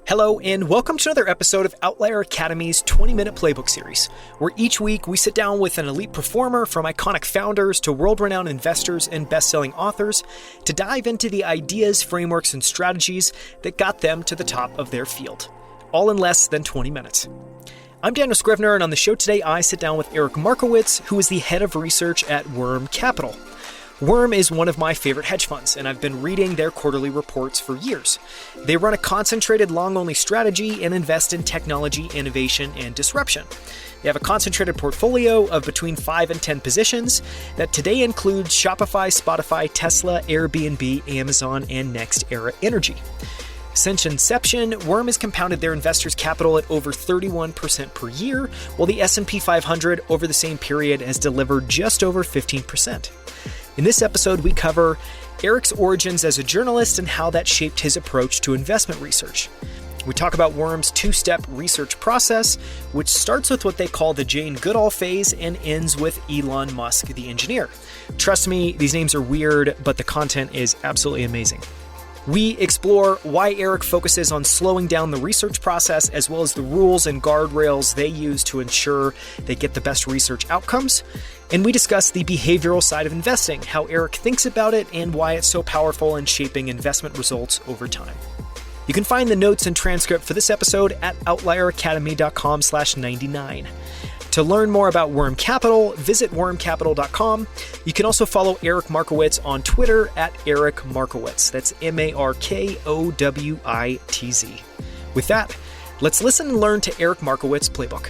Hello, and welcome to another episode of Outlier Academy's 20-minute playbook series, where each week we sit down with an elite performer from iconic founders to world-renowned investors and best-selling authors to dive into the ideas, frameworks, and strategies that got them to the top of their field, all in less than 20 minutes. I'm Daniel Scrivner, and on the show today, I sit down with Eric Markowitz, who is the head of research at Worm Capital. Worm is one of my favorite hedge funds, and I've been reading their quarterly reports for years. They run a concentrated long-only strategy and invest in technology, innovation, and disruption. They have a concentrated portfolio of between 5 and 10 positions that today include Shopify, Spotify, Tesla, Airbnb, Amazon, and NextEra Energy. Since inception, Worm has compounded their investors' capital at over 31% per year, while the S&P 500 over the same period has delivered just over 15%. In this episode, we cover Eric's origins as a journalist and how that shaped his approach to investment research. We talk about Worm's two-step research process, which starts with what they call the Jane Goodall phase and ends with Elon Musk, the engineer. Trust me, these names are weird, but the content is absolutely amazing. We explore why Eric focuses on slowing down the research process, as well as the rules and guardrails they use to ensure they get the best research outcomes. And we discuss the behavioral side of investing, how Eric thinks about it, and why it's so powerful in shaping investment results over time. You can find the notes and transcript for this episode at outlieracademy.com/99. To learn more about Worm Capital, visit wormcapital.com. You can also follow Eric Markowitz on Twitter at Eric Markowitz. That's Markowitz. With that, let's listen and learn to Eric Markowitz playbook.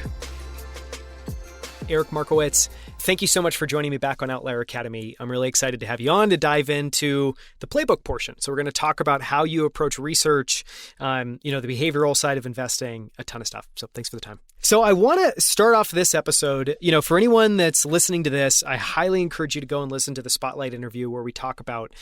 Eric Markowitz, thank you so much for joining me back on Outlier Academy. I'm really excited to have you on to dive into the playbook portion. So we're going to talk about how you approach research, the behavioral side of investing, a ton of stuff. So thanks for the time. So I want to start off this episode, for anyone that's listening to this, I highly encourage you to go and listen to the Spotlight interview where we talk about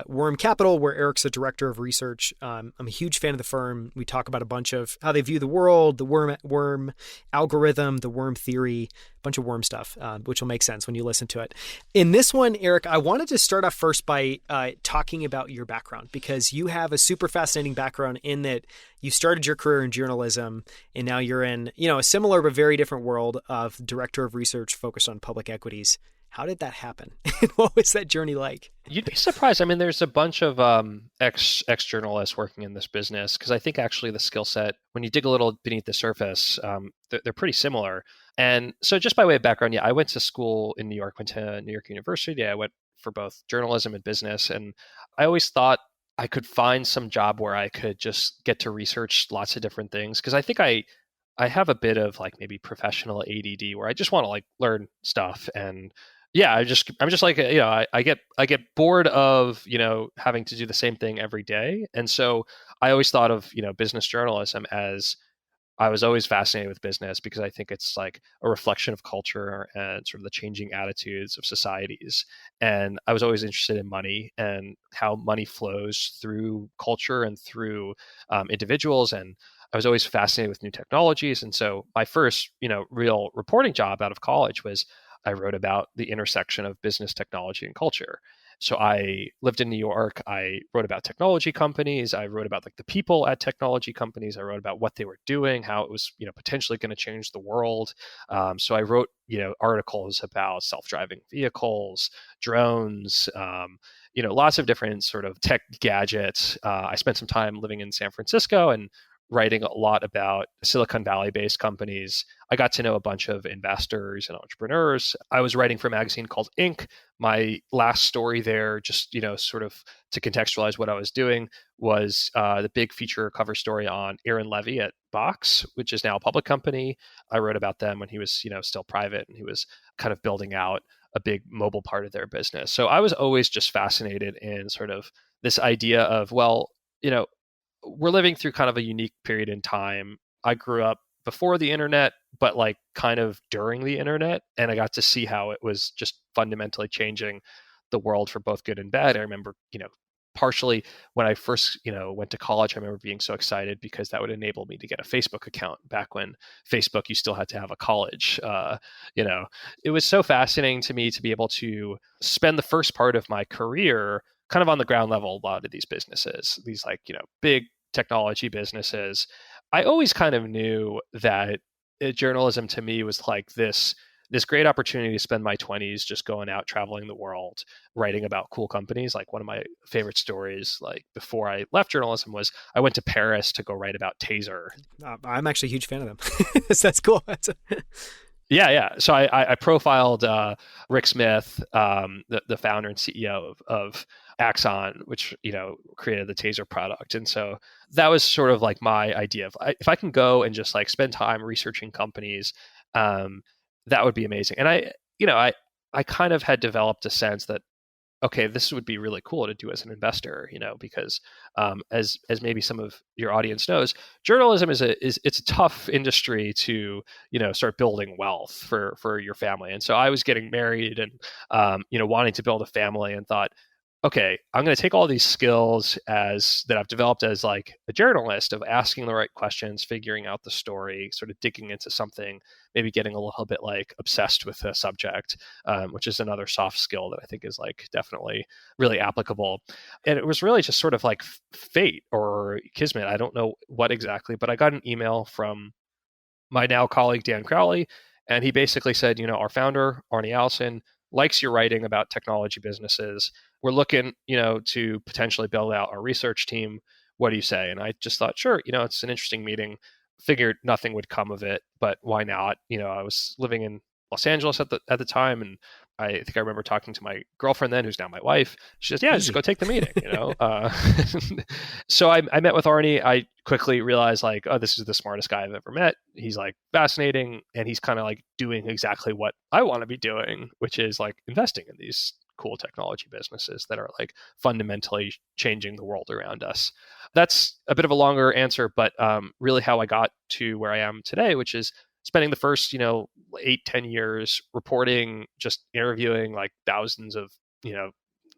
Worm Capital, where Eric's the director of research. I'm a huge fan of the firm. We talk about a bunch of how they view the world, the worm algorithm, the worm theory, a bunch of worm stuff, which will make sense when you listen to it. In this one, Eric, I wanted to start off first by talking about your background, because you have a super fascinating background in that you started your career in journalism, and now you're in, a similar but very different world of director of research focused on public equities. How did that happen? And what was that journey like? You'd be surprised. I mean, there's a bunch of ex-journalists working in this business, because I think actually the skill set, when you dig a little beneath the surface, they're pretty similar. And so just by way of background, I went to school in New York, went to New York University. I went for both journalism and business. And I always thought I could find some job where I could just get to research lots of different things. Because I think I have a bit of like maybe professional ADD where I just want to like learn stuff. And I'm just like, I get bored of, having to do the same thing every day. And so I always thought of, business journalism as, I was always fascinated with business because I think it's like a reflection of culture and sort of the changing attitudes of societies. And I was always interested in money and how money flows through culture and through individuals. And I was always fascinated with new technologies. And so my first, real reporting job out of college was I wrote about the intersection of business, technology, and culture. So I lived in New York. I wrote about technology companies. I wrote about like the people at technology companies. I wrote about what they were doing, how it was, potentially going to change the world. So I wrote, articles about self-driving vehicles, drones, lots of different sort of tech gadgets. I spent some time living in San Francisco and writing a lot about Silicon Valley-based companies. I got to know a bunch of investors and entrepreneurs. I was writing for a magazine called Inc. My last story there, just sort of to contextualize what I was doing, was the big feature cover story on Aaron Levy at Box, which is now a public company. I wrote about them when he was still private, and he was kind of building out a big mobile part of their business. So I was always just fascinated in sort of this idea of, we're living through kind of a unique period in time. I grew up before the internet, but like kind of during the internet. And I got to see how it was just fundamentally changing the world for both good and bad. I remember, partially when I first, went to college, I remember being so excited because that would enable me to get a Facebook account back when Facebook, you still had to have a college. It was so fascinating to me to be able to spend the first part of my career kind of on the ground level, a lot of these businesses, these like, big technology businesses, I always kind of knew that journalism to me was like this great opportunity to spend my 20s just going out traveling the world writing about cool companies. Like one of my favorite stories, like before I left journalism, was I went to Paris to go write about Taser. I'm actually a huge fan of them. That's cool. Yeah. So I profiled Rick Smith, the founder and CEO of Axon, which created the Taser product. And so that was sort of like my idea of if I can go and just like spend time researching companies, that would be amazing. And I kind of had developed a sense that, okay, this would be really cool to do as an investor, because as maybe some of your audience knows, journalism it's a tough industry to start building wealth for your family. And so I was getting married and wanting to build a family, and thought, okay, I'm going to take all these skills that I've developed as like a journalist of asking the right questions, figuring out the story, sort of digging into something, maybe getting a little bit like obsessed with a subject, which is another soft skill that I think is like definitely really applicable. And it was really just sort of like fate or kismet. I don't know what exactly, but I got an email from my now colleague, Dan Crowley, and he basically said, our founder, Arnie Allison, likes your writing about technology businesses. We're looking, to potentially build out our research team. What do you say? And I just thought, sure, it's an interesting meeting. Figured nothing would come of it, but why not? I was living in Los Angeles at the time, and I think I remember talking to my girlfriend then, who's now my wife. She says, "Yeah, just go take the meeting." So I met with Arnie. I quickly realized like, oh, this is the smartest guy I've ever met. He's like fascinating, and he's kind of like doing exactly what I want to be doing, which is like investing in these cool technology businesses that are like fundamentally changing the world around us. That's a bit of a longer answer, but really how I got to where I am today, which is spending the first 8-10 years reporting, just interviewing like thousands of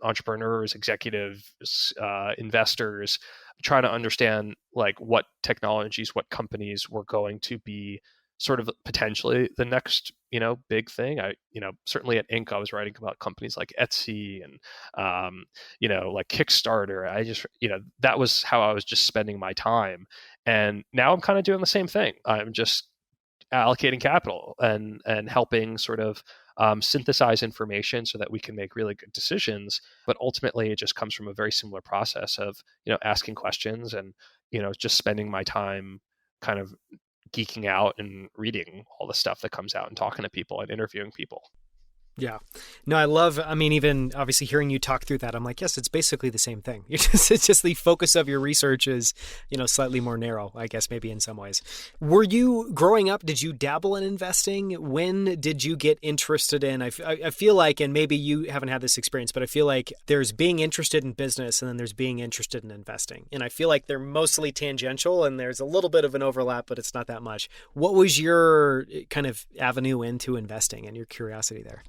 entrepreneurs, executives, investors, trying to understand like what technologies, what companies were going to be sort of potentially the next big thing. I certainly at Inc. I was writing about companies like Etsy and like Kickstarter. I just that was how I was just spending my time. And now I'm kind of doing the same thing. I'm just allocating capital and helping sort of synthesize information so that we can make really good decisions. But ultimately, it just comes from a very similar process of asking questions and just spending my time kind of geeking out and reading all the stuff that comes out and talking to people and interviewing people. Yeah. No, I mean, even obviously hearing you talk through that, I'm like, yes, it's basically the same thing. It's just the focus of your research is, slightly more narrow, I guess, maybe in some ways. Were you growing up, did you dabble in investing? When did you get interested in, I feel like, and maybe you haven't had this experience, but I feel like there's being interested in business and then there's being interested in investing. And I feel like they're mostly tangential and there's a little bit of an overlap, but it's not that much. What was your kind of avenue into investing and your curiosity there?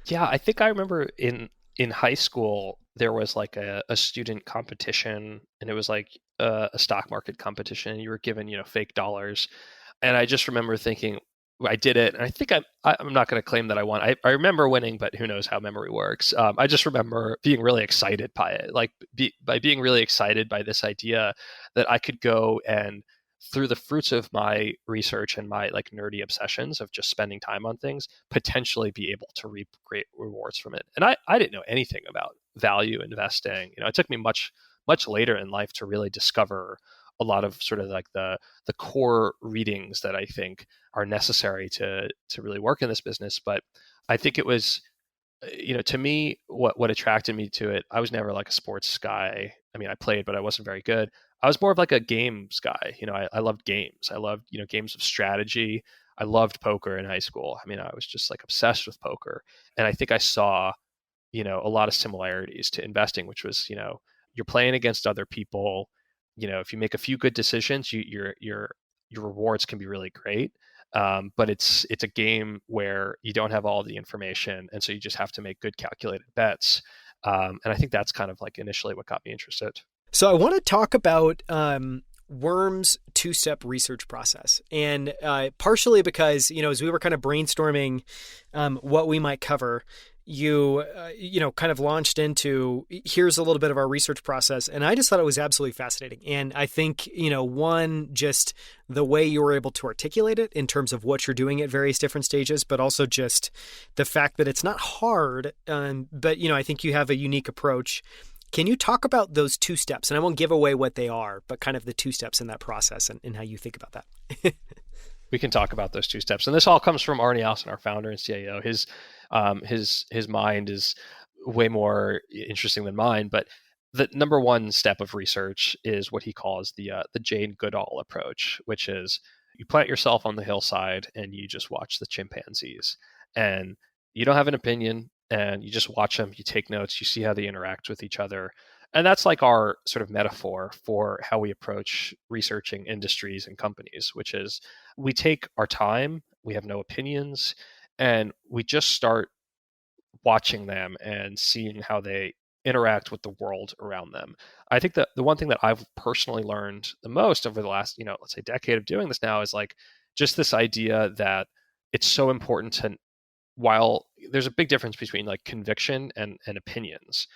Yeah, I think I remember in high school, there was like a student competition, and it was like a stock market competition. You were given, fake dollars. And I just remember thinking, I did it. And I think I'm not going to claim that I won. I remember winning, but who knows how memory works. I just remember being really excited by it, like by being really excited by this idea that I could go and through the fruits of my research and my like nerdy obsessions of just spending time on things, potentially be able to reap great rewards from it. And I didn't know anything about value investing. It took me much later in life to really discover a lot of sort of like the core readings that I think are necessary to really work in this business. But I think it was, to me, what attracted me to it, I was never like a sports guy. I mean, I played, but I wasn't very good. I was more of like a games guy. I loved games. I loved, games of strategy. I loved poker in high school. I mean, I was just like obsessed with poker. And I think I saw, a lot of similarities to investing, which was, you're playing against other people. If you make a few good decisions, your rewards can be really great. But it's a game where you don't have all the information. And so you just have to make good calculated bets. And I think that's kind of like initially what got me interested. So I want to talk about Worm's two-step research process. And partially because, as we were kind of brainstorming what we might cover, you kind of launched into, here's a little bit of our research process. And I just thought it was absolutely fascinating. And I think, one, just the way you were able to articulate it in terms of what you're doing at various different stages, but also just the fact that it's not hard. But, I think you have a unique approach. Can you talk about those two steps? And I won't give away what they are, but kind of the two steps in that process and how you think about that. We can talk about those two steps. And this all comes from Arnie Allison, our founder and CIO. His mind is way more interesting than mine. But the number one step of research is what he calls the Jane Goodall approach, which is you plant yourself on the hillside and you just watch the chimpanzees. And you don't have an opinion, and you just watch them, you take notes, you see how they interact with each other. And that's like our sort of metaphor for how we approach researching industries and companies, which is we take our time, we have no opinions, and we just start watching them and seeing how they interact with the world around them. I think that the one thing that I've personally learned the most over the last, let's say decade of doing this now is like just this idea that it's so important to, while there's a big difference between like conviction and opinions.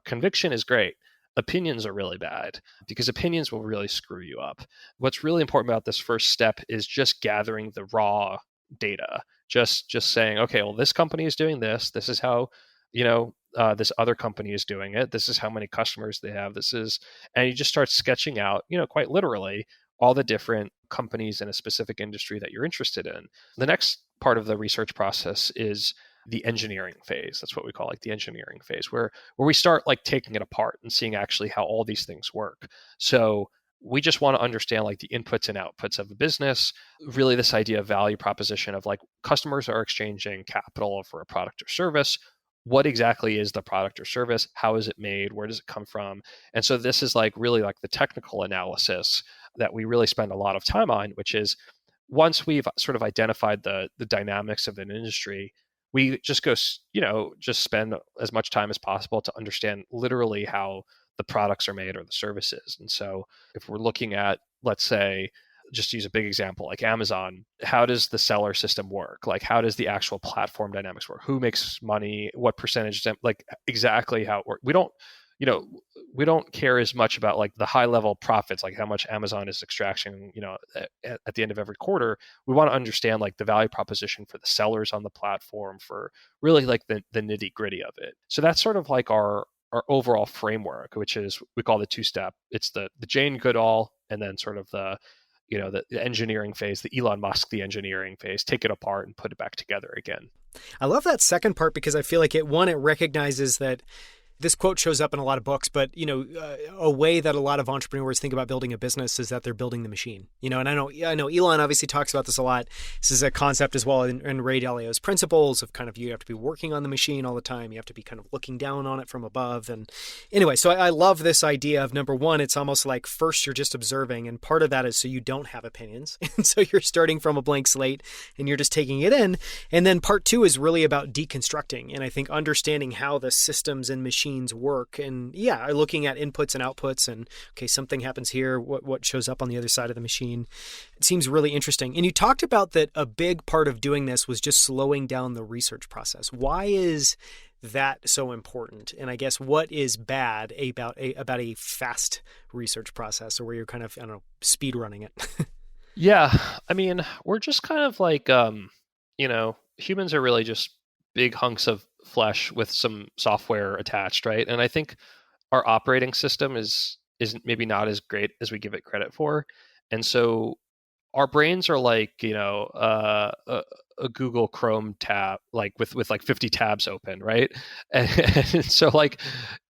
Conviction is great. Opinions are really bad because opinions will really screw you up. What's really important about this first step is just gathering the raw data. Just saying, okay, well, this company is doing this. This is how, this other company is doing it. This is how many customers they have. And you just start sketching out, quite literally, all the different companies in a specific industry that you're interested in. The next part of the research process is the engineering phase. That's what we call like the engineering phase, where we start like taking it apart and seeing actually how all these things work. So we just want to understand like the inputs and outputs of a business, really this idea of value proposition of like customers are exchanging capital for a product or service. What exactly is the product or service? How is it made? Where does it come from? And so this is like really like the technical analysis that we really spend a lot of time on, which is once we've sort of identified the dynamics of an industry, we just go, just spend as much time as possible to understand literally how the products are made or the services. And so if we're looking at, let's say, just to use a big example, like Amazon, how does the seller system work? Like, how does the actual platform dynamics work? Who makes money? What percentage? Like exactly how it works. We don't care as much about like the high level profits, like how much Amazon is extracting, at the end of every quarter. We want to understand like the value proposition for the sellers on the platform, for really like the nitty gritty of it. So that's sort of like our overall framework, which is we call the two-step. It's the Jane Goodall, and then sort of the engineering phase, the Elon Musk, the engineering phase, take it apart and put it back together again. I love that second part because I feel like it recognizes that this quote shows up in a lot of books, but a way that a lot of entrepreneurs think about building a business is that they're building the machine. And I know Elon obviously talks about this a lot. This is a concept as well in Ray Dalio's principles of kind of you have to be working on the machine all the time. You have to be kind of looking down on it from above. And anyway, so I love this idea of number one, it's almost like first you're just observing, and part of that is so you don't have opinions, and so you're starting from a blank slate and you're just taking it in. And then part two is really about deconstructing, and I think understanding how the systems and machines work, and looking at inputs and outputs, and okay, something happens here, what shows up on the other side of the machine. It seems really interesting. And you talked about that a big part of doing this was just slowing down the research process. Why is that so important? And I guess what is bad about a fast research process, or where you're kind of, speed running it? Yeah, I mean, we're just kind of like humans are really just big hunks of flesh with some software attached, right? And I think our operating system is maybe not as great as we give it credit for. And so our brains are like, a Google Chrome tab, like with like 50 tabs open, right? And so like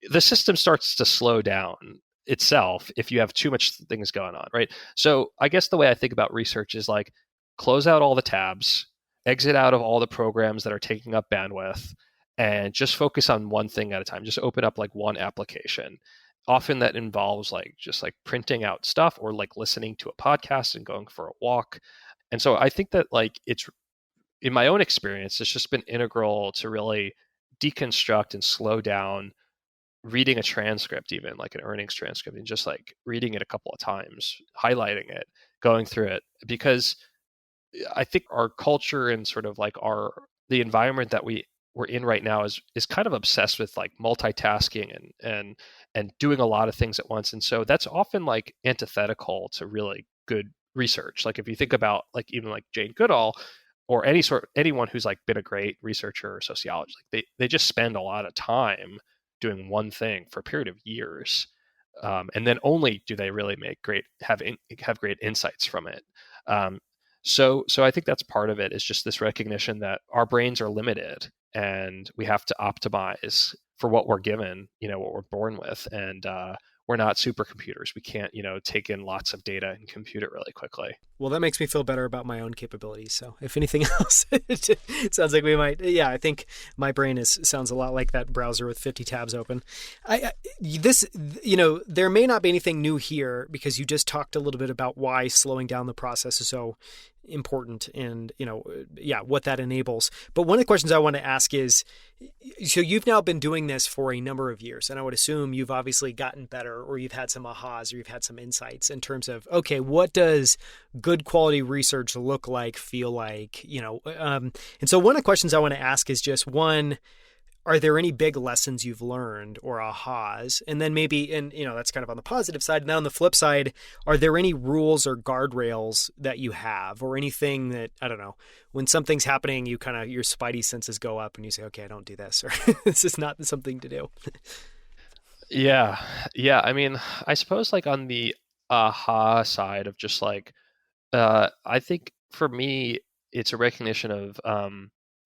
the system starts to slow down itself if you have too much things going on, right? So I guess the way I think about research is like close out all the tabs, exit out of all the programs that are taking up bandwidth, and just focus on one thing at a time. Just open up like one application. Often that involves like just like printing out stuff or like listening to a podcast and going for a walk. And so I think that like it's, in my own experience, it's just been integral to really deconstruct and slow down reading a transcript, even like an earnings transcript, and just like reading it a couple of times, highlighting it, going through it. Because I think our culture and sort of like the environment that we we're in right now is kind of obsessed with like multitasking and doing a lot of things at once. And so that's often like antithetical to really good research. Like if you think about like even like Jane Goodall or anyone who's like been a great researcher or sociologist, like they just spend a lot of time doing one thing for a period of years. And then only do they really have great insights from it. So I think that's part of it, is just this recognition that our brains are limited and we have to optimize for what we're given, what we're born with. And we're not supercomputers. We can't, take in lots of data and compute it really quickly. Well, that makes me feel better about my own capabilities. So if anything else, it sounds like we might, yeah, I think my brain sounds a lot like that browser with 50 tabs open. There may not be anything new here because you just talked a little bit about why slowing down the process is so important and, what that enables. But one of the questions I want to ask is, so you've now been doing this for a number of years, and I would assume you've obviously gotten better, or you've had some ahas, or you've had some insights in terms of, okay, what does good quality research look like, feel like, and so one of the questions I want to ask is just one, are there any big lessons you've learned or ahas? And then maybe, and that's kind of on the positive side. And then on the flip side, are there any rules or guardrails that you have, or anything that, I don't know, when something's happening, you kind of, your spidey senses go up and you say, okay, I don't do this, or this is not something to do. Yeah. I mean, I suppose like on the aha side of just like, I think for me, it's a recognition of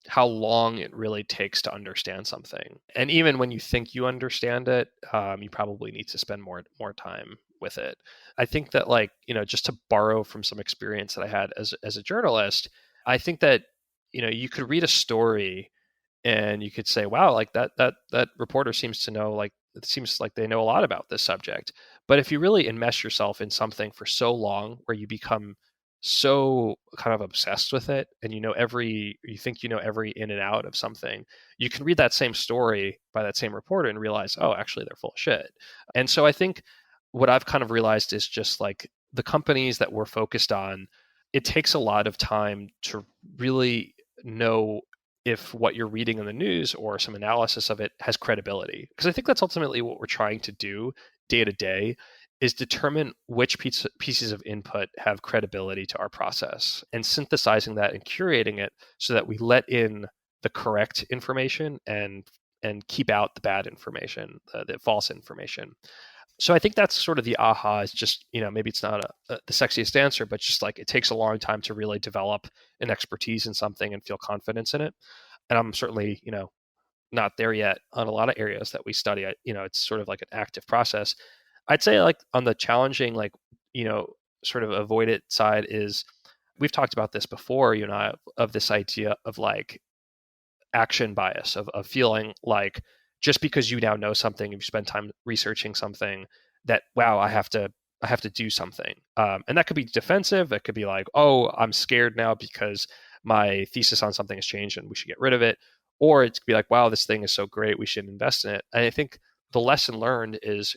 how long it really takes to understand something. And even when you think you understand it, you probably need to spend more time with it. I think that like, just to borrow from some experience that I had as a journalist, I think that, you could read a story and you could say, wow, like that reporter seems to know, like, it seems like they know a lot about this subject. But if you really enmesh yourself in something for so long where you become so kind of obsessed with it and you think you know every in and out of something, you can read that same story by that same reporter and realize, oh, actually they're full of shit. And so I think what I've kind of realized is just like the companies that we're focused on, it takes a lot of time to really know if what you're reading in the news or some analysis of it has credibility. Because I think that's ultimately what we're trying to do day to day, is determine which pieces of input have credibility to our process, and synthesizing that and curating it so that we let in the correct information and keep out the bad information, the false information. So I think that's sort of the aha, is just, maybe it's not the sexiest answer, but just like it takes a long time to really develop an expertise in something and feel confidence in it. And I'm certainly, not there yet on a lot of areas that we study. It's sort of like an active process. I'd say like on the challenging, like, sort of avoid it side is, we've talked about this before, of this idea of like action bias, of feeling like just because you now know something, if you spend time researching something, that, wow, I have to do something. And that could be defensive. That could be like, oh, I'm scared now because my thesis on something has changed and we should get rid of it. Or it could be like, wow, this thing is so great, we should invest in it. And I think the lesson learned is,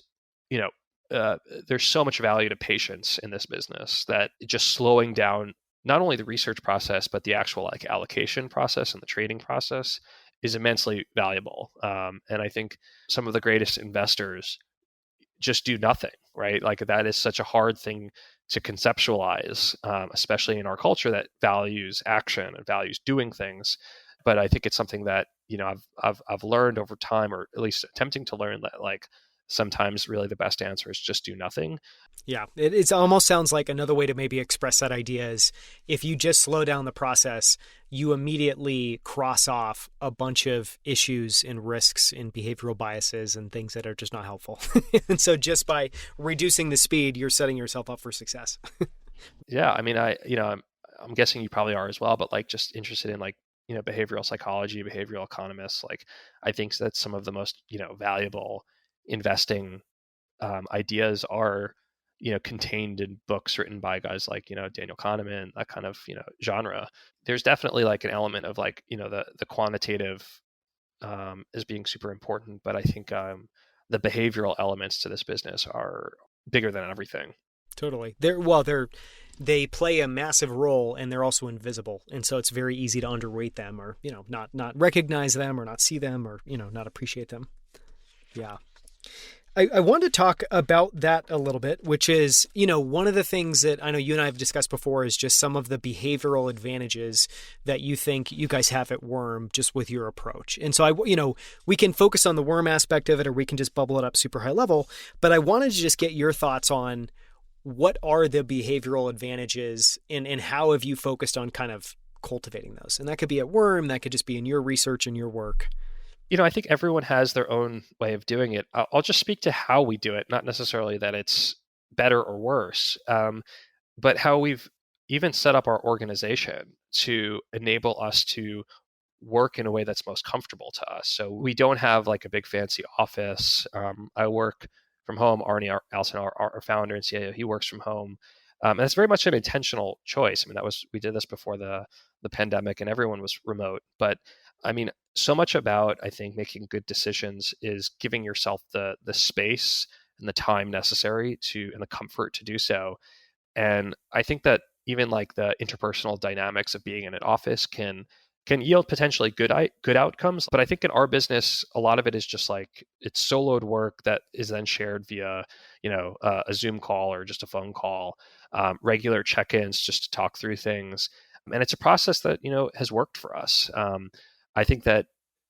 there's so much value to patience in this business, that just slowing down not only the research process, but the actual like allocation process and the trading process is immensely valuable. And I think some of the greatest investors just do nothing, right? Like that is such a hard thing to conceptualize, especially in our culture that values action and values doing things. But I think it's something that, I've learned over time, or at least attempting to learn, that like sometimes really the best answer is just do nothing. Yeah, it almost sounds like another way to maybe express that idea is, if you just slow down the process, you immediately cross off a bunch of issues and risks and behavioral biases and things that are just not helpful. And so just by reducing the speed, you're setting yourself up for success. Yeah, I mean, I'm guessing you probably are as well, but like just interested in like, behavioral psychology, behavioral economists. Like I think that's some of the most, valuable investing ideas are, contained in books written by guys like, Daniel Kahneman, that kind of, genre. There's definitely like an element of like, the quantitative as being super important, but I think the behavioral elements to this business are bigger than everything. Totally. They're they play a massive role and they're also invisible. And so it's very easy to underweight them or, not recognize them or not see them or, not appreciate them. Yeah. I want to talk about that a little bit, which is, one of the things that I know you and I have discussed before is just some of the behavioral advantages that you think you guys have at Worm just with your approach. And so we can focus on the Worm aspect of it, or we can just bubble it up super high level. But I wanted to just get your thoughts on what are the behavioral advantages and how have you focused on kind of cultivating those? And that could be at Worm, that could just be in your research and your work. I think everyone has their own way of doing it. I'll just speak to how we do it, not necessarily that it's better or worse, but how we've even set up our organization to enable us to work in a way that's most comfortable to us. So we don't have like a big fancy office. I work from home. Arnie Allison, our founder and CIO, he works from home. And it's very much an intentional choice. I mean, we did this before the pandemic and everyone was remote. But I mean, so much about, I think, making good decisions is giving yourself the space and the time necessary and the comfort to do so. And I think that even like the interpersonal dynamics of being in an office can yield potentially good outcomes. But I think in our business, a lot of it is just like it's soloed work that is then shared via, a Zoom call or just a phone call, regular check-ins just to talk through things. And it's a process that, has worked for us. I think that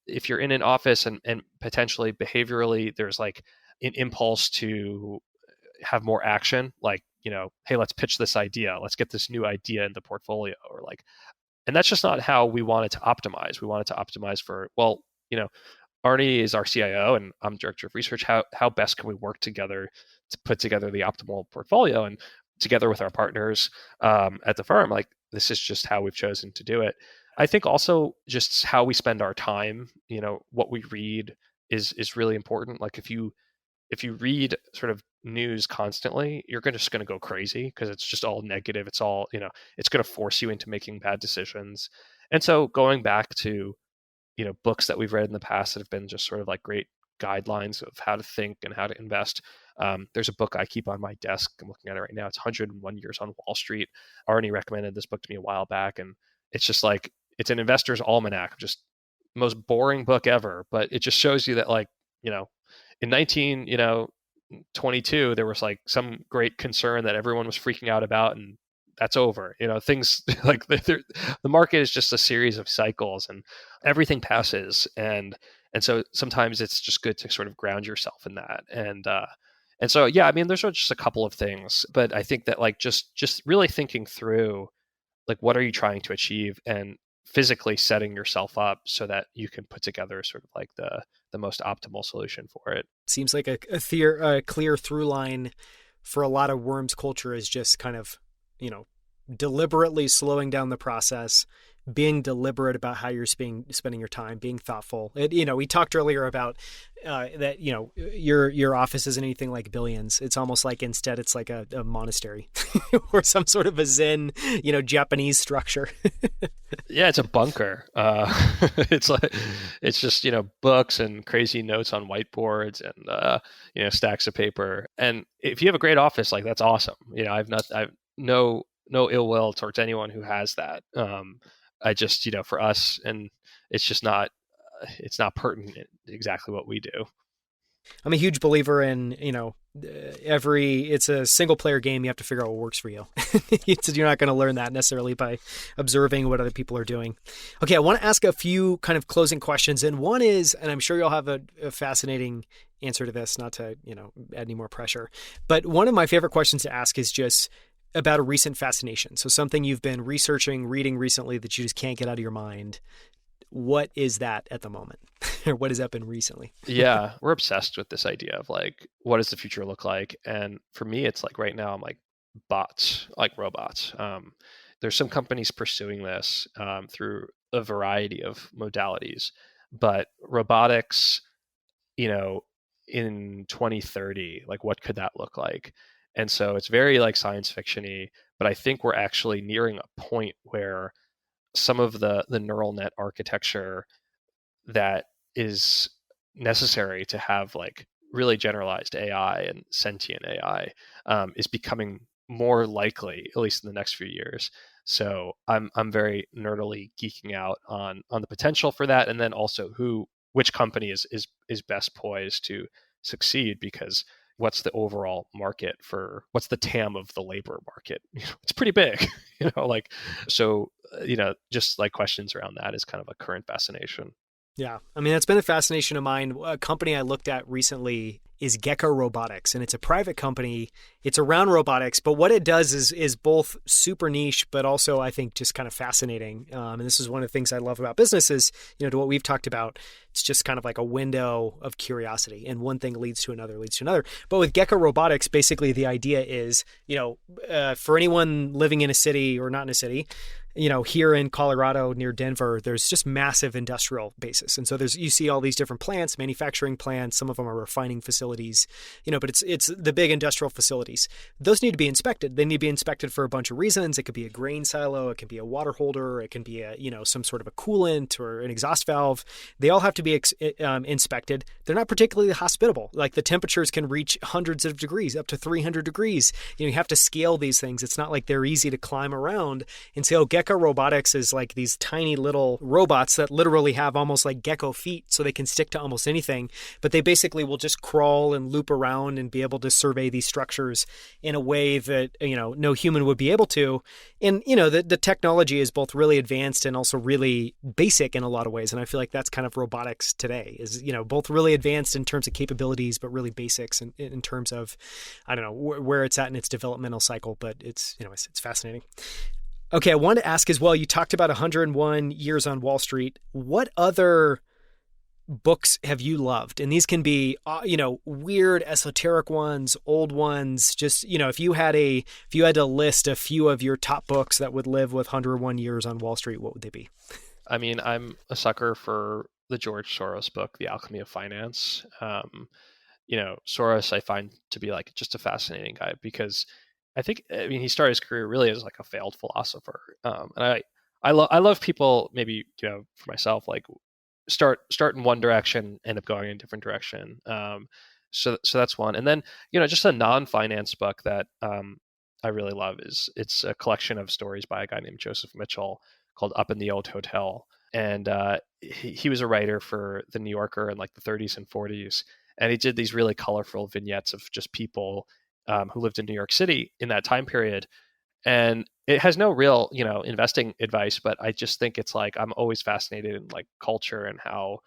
if you're in an office and potentially behaviorally, there's like an impulse to have more action, like, hey, let's pitch this idea. Let's get this new idea in the portfolio, or like, and that's just not how we wanted to optimize. We wanted to optimize for, Arnie is our CIO and I'm director of research. How best can we work together to put together the optimal portfolio, and together with our partners at the firm, like this is just how we've chosen to do it. I think also just how we spend our time, what we read is really important. Like if you read sort of news constantly, you're just going to go crazy because it's just all negative. It's all, it's going to force you into making bad decisions. And so going back to, books that we've read in the past that have been just sort of like great guidelines of how to think and how to invest. There's a book I keep on my desk. I'm looking at it right now. It's 101 Years on Wall Street. Arnie recommended this book to me a while back. And it's just like, it's an investor's almanac, just most boring book ever. But it just shows you that like, in 1922, there was like some great concern that everyone was freaking out about, and that's over. Things like the market is just a series of cycles, and everything passes. And so sometimes it's just good to sort of ground yourself in that. And so, yeah, I mean, there's just a couple of things, but I think that like just really thinking through, like, what are you trying to achieve, and physically setting yourself up so that you can put together sort of like the most optimal solution for it. Seems like a clear through line for a lot of Worm's culture is just kind of, deliberately slowing down the process, being deliberate about how you're spending your time, being thoughtful. We talked earlier about that, your office isn't anything like Billions. It's almost like instead it's like a monastery or some sort of a Zen, Japanese structure. Yeah, it's a bunker. It's just, books and crazy notes on whiteboards and, stacks of paper. And if you have a great office, like that's awesome. I've no ill will towards anyone who has that. I just, for us, and it's just not, it's not pertinent exactly what we do. I'm a huge believer in, it's a single player game. You have to figure out what works for you. You're not going to learn that necessarily by observing what other people are doing. Okay. I want to ask a few kind of closing questions. And one is, and I'm sure you'll have a fascinating answer to this, not to, add any more pressure, but one of my favorite questions to ask is just about a recent fascination. So something you've been researching, reading recently that you just can't get out of your mind. What is that at the moment? Or what has that been recently? Yeah, we're obsessed with this idea of like, what does the future look like? And for me, it's like right now, I'm like bots, like robots. There's some companies pursuing this through a variety of modalities, but robotics, in 2030, like what could that look like? And so it's very like science fiction-y, but I think we're actually nearing a point where some of the neural net architecture that is necessary to have like really generalized AI and sentient AI is becoming more likely, at least in the next few years. So I'm very nerdily geeking out on the potential for that, and then also which company is best poised to succeed, because what's the overall market for, what's the TAM of the labor market? It's pretty big, so just like questions around that is kind of a current fascination. Yeah. I mean, that's been a fascination of mine. A company I looked at recently is Gecko Robotics, and it's a private company. It's around robotics, but what it does is both super niche, but also I think just kind of fascinating. And this is one of the things I love about businesses, to what we've talked about. It's just kind of like a window of curiosity, and one thing leads to another, leads to another. But with Gecko Robotics, basically the idea is, for anyone living in a city or not in a city, here in Colorado near Denver, there's just massive industrial bases. And so you see all these different plants, manufacturing plants, some of them are refining facilities, but it's the big industrial facilities. Those need to be inspected. They need to be inspected for a bunch of reasons. It could be a grain silo, it can be a water holder, it can be some sort of a coolant or an exhaust valve. They all have to be inspected. They're not particularly hospitable. Like the temperatures can reach hundreds of degrees, up to 300 degrees. You have to scale these things. It's not like they're easy to climb around. And so Gecko Robotics is like these tiny little robots that literally have almost like gecko feet, so they can stick to almost anything, but they basically will just crawl and loop around and be able to survey these structures in a way that, no human would be able to. And, the technology is both really advanced and also really basic in a lot of ways. And I feel like that's kind of robotics today is, both really advanced in terms of capabilities, but really basics in terms of, I don't know, where it's at in its developmental cycle, but it's fascinating. Okay, I wanted to ask as well, you talked about 101 Years on Wall Street. What other books have you loved? And these can be, weird, esoteric ones, old ones. Just, if you had to list a few of your top books that would live with 101 Years on Wall Street, what would they be? I mean, I'm a sucker for the George Soros book, The Alchemy of Finance. Soros I find to be like just a fascinating guy, because he started his career really as like a failed philosopher. And I love people, maybe, for myself, like start in one direction, end up going in a different direction. So that's one. And then, just a non-finance book that I really love it's a collection of stories by a guy named Joseph Mitchell called Up in the Old Hotel. And he was a writer for The New Yorker in like the 30s and 40s. And he did these really colorful vignettes of just people who lived in New York City in that time period. And it has no real, investing advice, but I just think it's like, I'm always fascinated in like culture and how,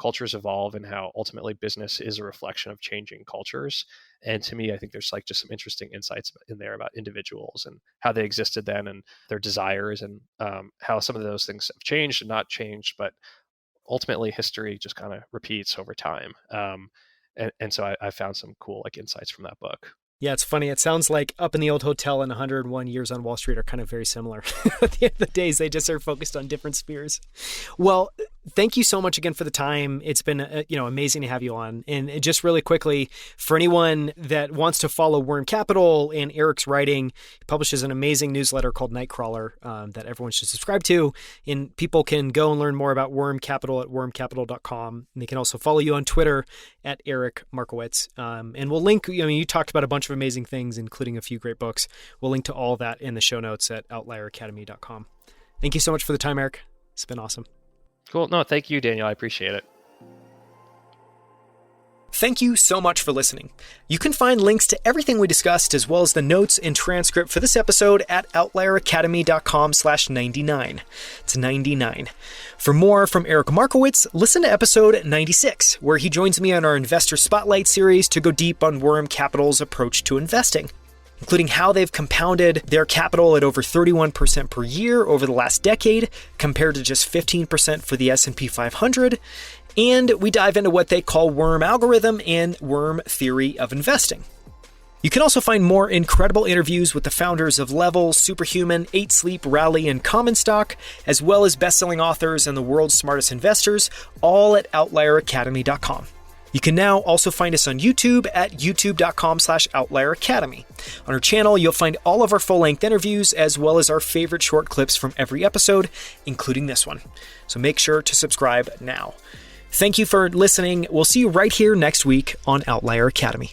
cultures evolve and how ultimately business is a reflection of changing cultures. And to me, I think there's like just some interesting insights in there about individuals and how they existed then and their desires and how some of those things have changed and not changed, but ultimately history just kind of repeats over time. And so I found some cool like insights from that book. Yeah, it's funny. It sounds like Up in the Old Hotel and 101 Years on Wall Street are kind of very similar. At the end of the days, they just are focused on different spheres. Well, thank you so much again for the time. It's been, amazing to have you on. And just really quickly, for anyone that wants to follow Worm Capital and Eric's writing, he publishes an amazing newsletter called Nightcrawler that everyone should subscribe to. And people can go and learn more about Worm Capital at wormcapital.com. And they can also follow you on Twitter at Eric Markowitz. And we'll link, you talked about a bunch of amazing things, including a few great books. We'll link to all that in the show notes at outlieracademy.com. Thank you so much for the time, Eric. It's been awesome. Cool. No, thank you, Daniel. I appreciate it. Thank you so much for listening. You can find links to everything we discussed, as well as the notes and transcript for this episode at outlieracademy.com/99. It's 99. For more from Eric Markowitz, listen to episode 96, where he joins me on our Investor Spotlight series to go deep on Worm Capital's approach to investing, including how they've compounded their capital at over 31% per year over the last decade, compared to just 15% for the S&P 500. And we dive into what they call worm algorithm and worm theory of investing. You can also find more incredible interviews with the founders of Level, Superhuman, 8 Sleep, Rally, and Common Stock, as well as best-selling authors and the world's smartest investors, all at outlieracademy.com. You can now also find us on YouTube at youtube.com/outlieracademy. On our channel, you'll find all of our full-length interviews, as well as our favorite short clips from every episode, including this one. So make sure to subscribe now. Thank you for listening. We'll see you right here next week on Outlier Academy.